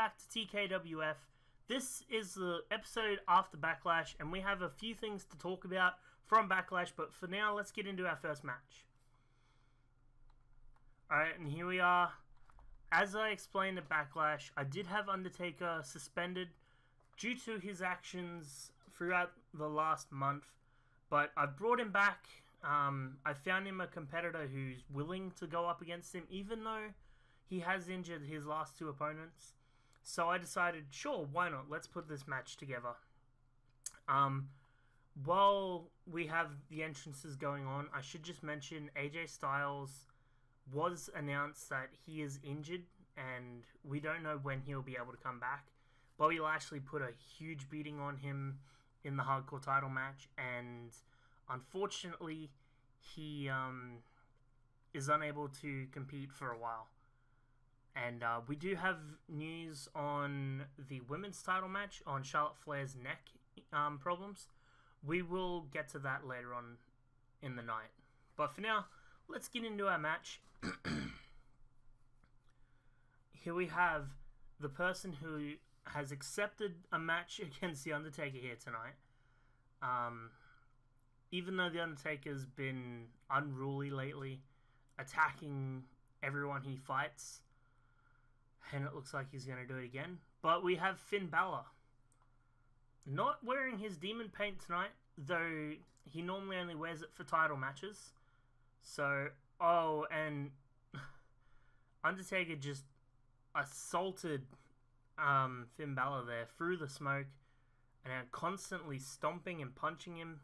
back to TKWF. This is the episode after Backlash, and we have a few things to talk about from Backlash, but for now, let's get into our first match. Alright, and here we are. As I explained at Backlash, I did have Undertaker suspended due to his actions throughout the last month, but I've brought him back. I found him a competitor who's willing to go up against him, even though he has injured his last two opponents. So I decided, sure, why not? Let's put this match together. While we have the entrances going on, I should just mention AJ Styles was announced that he is injured and we don't know when he'll be able to come back. Bobby Lashley put a huge beating on him in the hardcore title match, and unfortunately he is unable to compete for a while. And we do have news on the women's title match on Charlotte Flair's neck problems. We will get to that later on in the night. But for now, let's get into our match. Here we have the person who has accepted a match against The Undertaker here tonight. Even though The Undertaker's been unruly lately, attacking everyone he fights, and it looks like he's going to do it again. But we have Finn Balor. Not wearing his demon paint tonight, though he normally only wears it for title matches. So, and Undertaker just assaulted Finn Balor there through the smoke, and constantly stomping and punching him.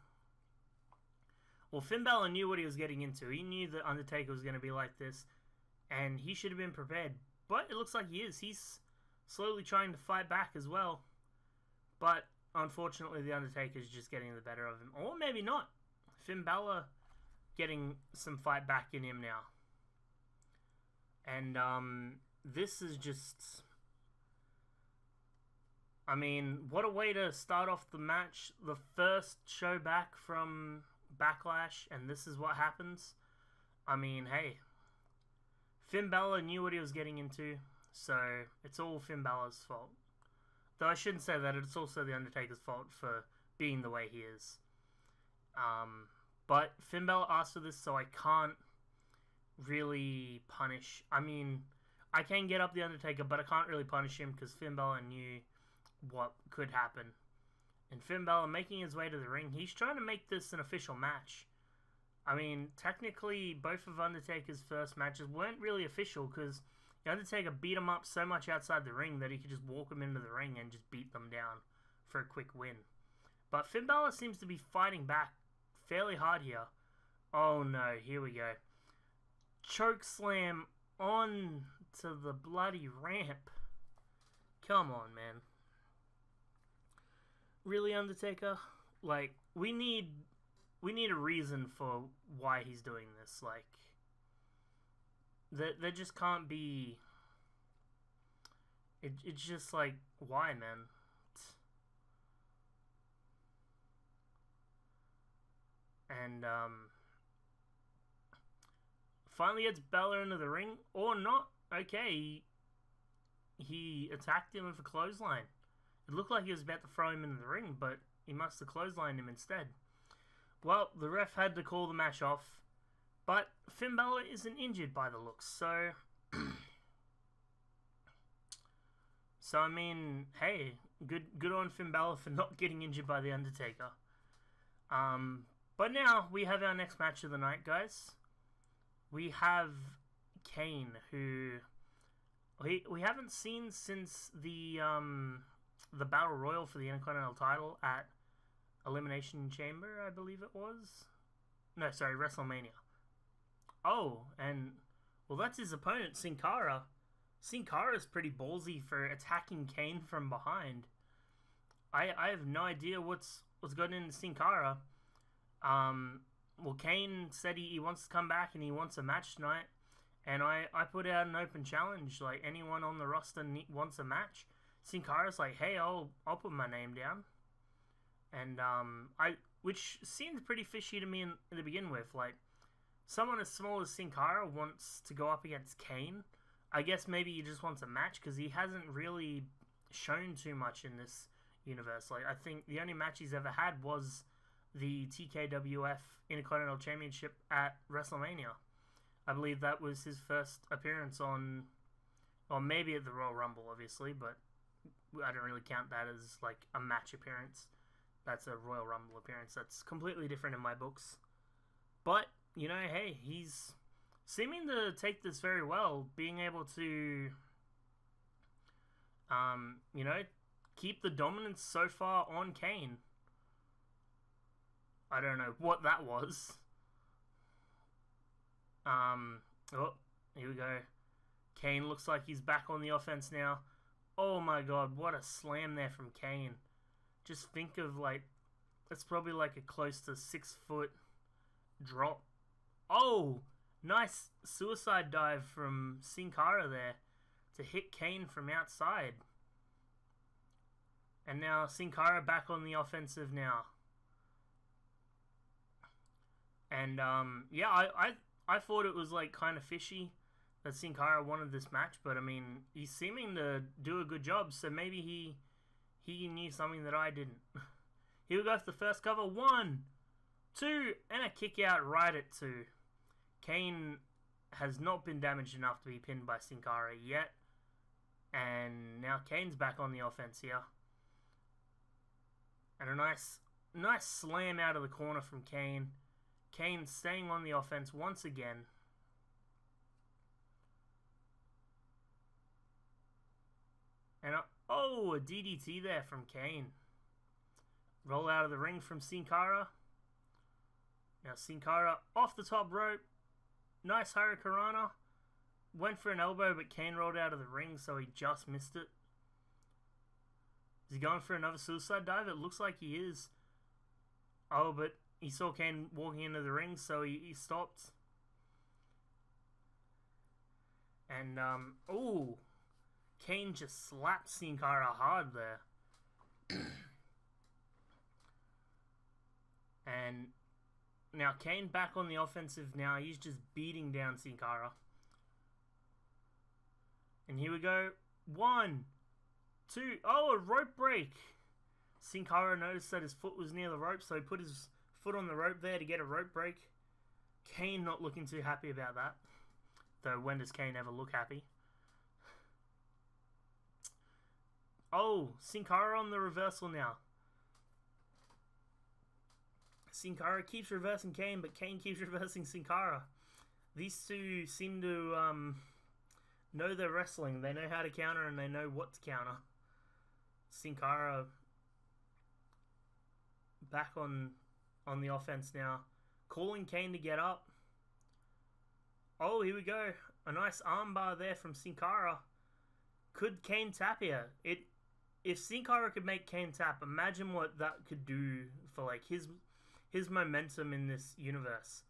Well, Finn Balor knew what he was getting into. He knew that Undertaker was going to be like this, and he should have been prepared. But it looks like he is. He's slowly trying to fight back as well. But unfortunately, The Undertaker's just getting the better of him. Or maybe not. Finn Balor getting some fight back in him now. And this is just... I mean, what a way to start off the match. The first show back from Backlash, and this is what happens. I mean, hey, Finn Balor knew what he was getting into, so it's all Finn Balor's fault. Though I shouldn't say that, it's also The Undertaker's fault for being the way he is. But Finn Balor asked for this, so I can't really punish. I mean, I can get up The Undertaker, but I can't really punish him because Finn Balor knew what could happen. And Finn Balor making his way to the ring, he's trying to make this an official match. I mean, technically, both of Undertaker's first matches weren't really official because The Undertaker beat him up so much outside the ring that he could just walk him into the ring and just beat them down for a quick win. But Finn Balor seems to be fighting back fairly hard here. Oh no, here we go. Choke slam on to the bloody ramp. Come on, man. Really, Undertaker? Like, we need a reason for why he's doing this. Like, there just can't be... It's just like, why, man? And, finally gets Balor into the ring, or not. Okay, he attacked him with a clothesline. It looked like he was about to throw him into the ring, but he must have clotheslined him instead. Well, the ref had to call the match off, but Finn Balor isn't injured by the looks, so... So, I mean, hey, good on Finn Balor for not getting injured by The Undertaker. But now, we have our next match of the night, guys. We have Kane, who we haven't seen since the Battle Royal for the Intercontinental title at Elimination Chamber, I believe it was. No, sorry, WrestleMania. Oh, and, well, that's his opponent, Sin Cara. Sin Cara's pretty ballsy for attacking Kane from behind. I have no idea what's going into Sin Cara. Well, Kane said he wants to come back and he wants a match tonight. And I put out an open challenge, like, anyone on the roster wants a match. Sin Cara's like, hey, I'll put my name down. And, which seemed pretty fishy to me to begin with. Like, someone as small as Sin Cara wants to go up against Kane. I guess maybe he just wants a match because he hasn't really shown too much in this universe. Like, I think the only match he's ever had was the TKWF Intercontinental Championship at WrestleMania. I believe that was his first appearance on, or maybe at the Royal Rumble, obviously, but I don't really count that as like a match appearance. That's a Royal Rumble appearance. That's completely different in my books. But, you know, hey, he's seeming to take this very well, being able to, you know, keep the dominance so far on Kane. I don't know what that was. Oh, here we go. Kane looks like he's back on the offense now. Oh my god, what a slam there from Kane. Just think of, like, it's probably like a close to 6 foot drop. Oh, nice suicide dive from Sin Cara there to hit Kane from outside. And now Sin Cara back on the offensive now. And yeah, I thought it was like kind of fishy that Sin Cara wanted this match, but I mean, he's seeming to do a good job, so maybe he knew something that I didn't. Here we go for the first cover. 1, 2, and a kick out right at 2. Kane has not been damaged enough to be pinned by Sin Cara yet. And now Kane's back on the offense here. And a nice slam out of the corner from Kane. Kane staying on the offense once again. And a DDT there from Kane. Roll out of the ring from Sin Cara. Now Sin Cara off the top rope. Nice Hurricanrana. Went for an elbow, but Kane rolled out of the ring, so he just missed it. Is he going for another suicide dive? It looks like he is. Oh, but he saw Kane walking into the ring, so he stopped. And, Kane just slapped Sin Cara hard there. And now Kane back on the offensive now. He's just beating down Sin Cara. And here we go. 1, 2. Oh, a rope break. Sin Cara noticed that his foot was near the rope, so he put his foot on the rope there to get a rope break. Kane not looking too happy about that. Though, when does Kane ever look happy? Oh, Sin Cara on the reversal now. Sin Cara keeps reversing Kane, but Kane keeps reversing Sin Cara. These two seem to know their wrestling. They know how to counter and they know what to counter. Sin Cara back on the offense now. Calling Kane to get up. Oh, here we go. A nice armbar there from Sin Cara. Could Kane tap here? If Sin Cara could make Kane tap, imagine what that could do for like his momentum in this universe.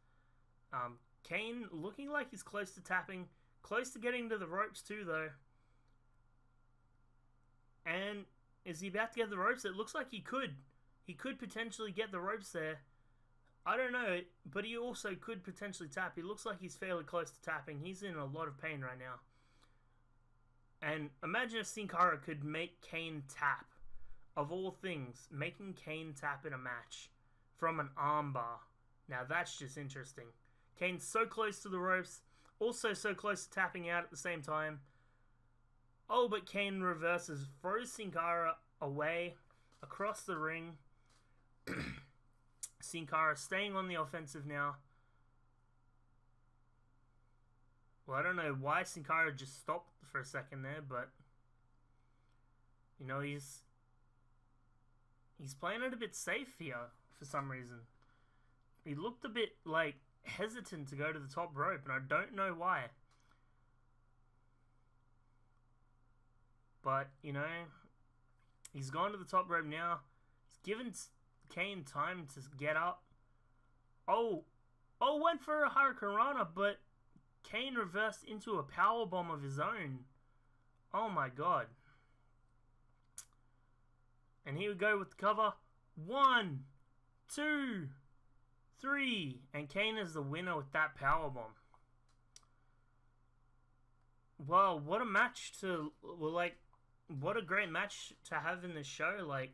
Kane looking like he's close to tapping. Close to getting to the ropes too, though. And is he about to get the ropes? It looks like he could. He could potentially get the ropes there. I don't know, but he also could potentially tap. He looks like he's fairly close to tapping. He's in a lot of pain right now. And imagine if Sin Cara could make Kane tap. Of all things, making Kane tap in a match from an armbar. Now that's just interesting. Kane's so close to the ropes. Also so close to tapping out at the same time. Oh, but Kane reverses. Throws Sin Cara away. Across the ring. Sin Cara staying on the offensive now. Well, I don't know why Sin Cara just stopped for a second there, but you know, he's playing it a bit safe here for some reason. He looked a bit like hesitant to go to the top rope, and I don't know why. But, you know, he's gone to the top rope now. He's given Kane time to get up. Oh, went for a Hurricanrana, but Kane reversed into a powerbomb of his own. Oh my god. And here we go with the cover. 1, 2, 3. And Kane is the winner with that powerbomb. Well, what a match to well, like, what a great match to have in this show. Like,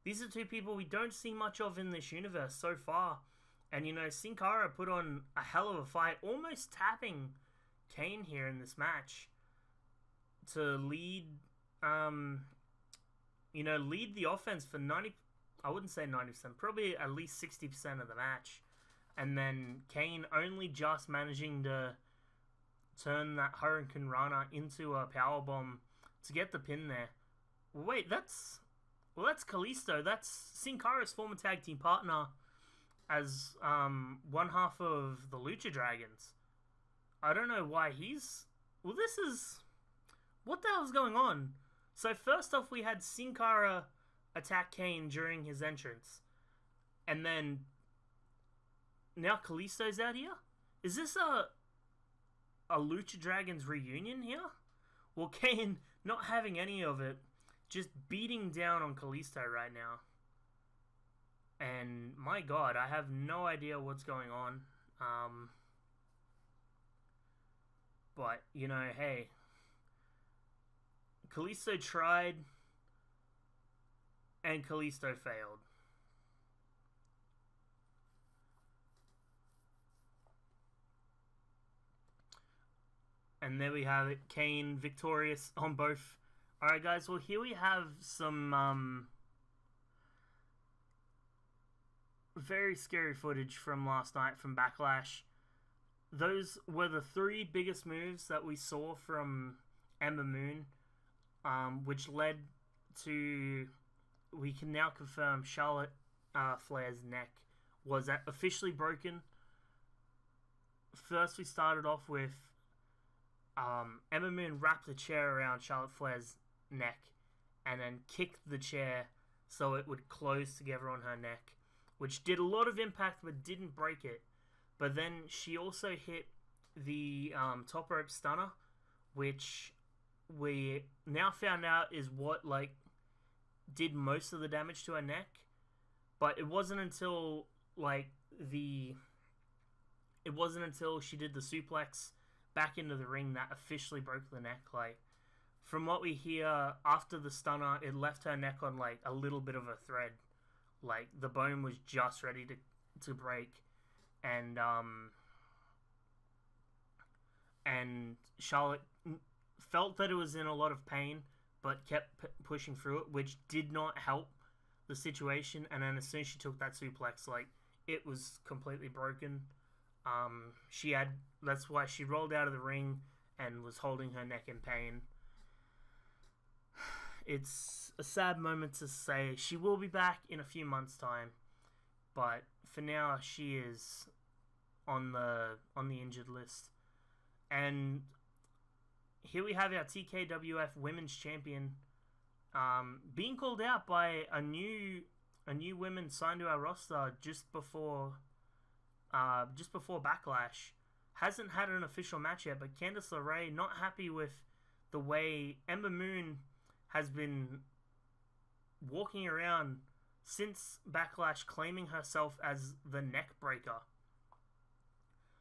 these are two people we don't see much of in this universe so far, and Sin Cara put on a hell of a fight, almost tapping Kane here in this match to lead, um, lead the offense for 90. I wouldn't say 90%, probably at least 60% of the match, and then Kane only just managing to turn that Hurricane Rana into a powerbomb to get the pin there. Wait, that's Kalisto. That's Sin Cara's former tag team partner as one half of the Lucha Dragons. I don't know why he's. Well, this is what the hell's going on. So first off, we had Sin Cara attack Kane during his entrance, and then now Kalisto's out here. Is this a Lucha Dragons reunion here? Well, Kane not having any of it, just beating down on Kalisto right now. And my god, I have no idea what's going on. But, hey. Kalisto tried, and Kalisto failed. And there we have it. Kane victorious on both. Alright, guys. Well, here we have some very scary footage from last night from Backlash. Those were the three biggest moves that we saw from Ember Moon, which led to... We can now confirm Charlotte Flair's neck was officially broken. First, we started off with Ember Moon wrapped the chair around Charlotte Flair's neck and then kicked the chair so it would close together on her neck, which did a lot of impact but didn't break it. But then she also hit the top rope stunner, which we now found out is what did most of the damage to her neck. But it wasn't until she did the suplex back into the ring that officially broke the neck. From what we hear, after the stunner, it left her neck on a little bit of a thread. The bone was just ready to break, and Charlotte felt that it was in a lot of pain, but kept pushing through it, which did not help the situation. And then as soon as she took that suplex, it was completely broken. That's why she rolled out of the ring and was holding her neck in pain. It's a sad moment to say. She will be back in a few months' time, but for now she is on the injured list. And here we have our TKWF Women's Champion being called out by a new woman signed to our roster just before Backlash. Hasn't had an official match yet, but Candice LeRae not happy with the way Ember Moon has been walking around since Backlash, claiming herself as the neck breaker.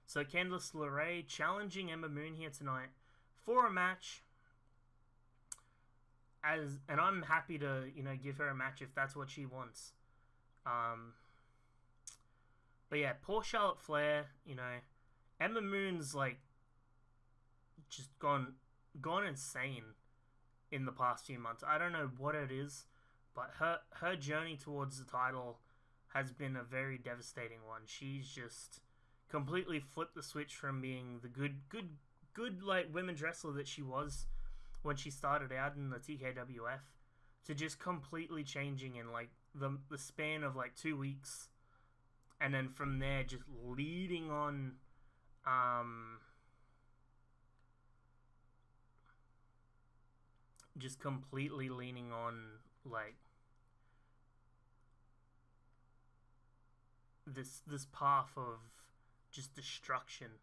So Candice LeRae challenging Ember Moon here tonight for a match. And I'm happy to give her a match if that's what she wants. But yeah, poor Charlotte Flair, Ember Moon's just gone insane in the past few months. I don't know what it is, but her journey towards the title has been a very devastating one. She's just completely flipped the switch from being the good women's wrestler that she was when she started out in the TKWF to just completely changing in the span of 2 weeks. And then from there, just leading on, just completely leaning on, this path of just destruction.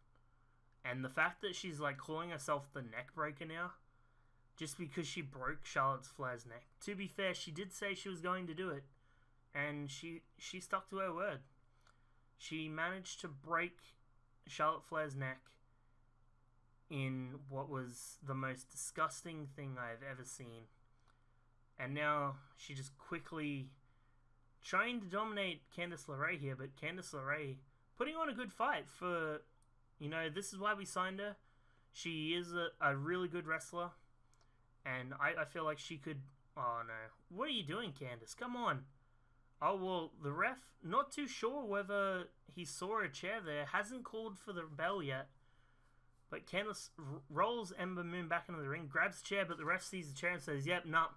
And the fact that she's, calling herself the neck breaker now, just because she broke Charlotte Flair's neck. To be fair, she did say she was going to do it, and she stuck to her word. She managed to break Charlotte Flair's neck in what was the most disgusting thing I've ever seen. And now she just quickly trying to dominate Candice LeRae here, but Candice LeRae putting on a good fight for, this is why we signed her. She is a really good wrestler, and I feel like she could... Oh, no. What are you doing, Candice? Come on. Oh, well, the ref, not too sure whether he saw a chair there, hasn't called for the bell yet. But Candice rolls Ember Moon back into the ring, grabs the chair, but the ref sees the chair and says, yep, nah,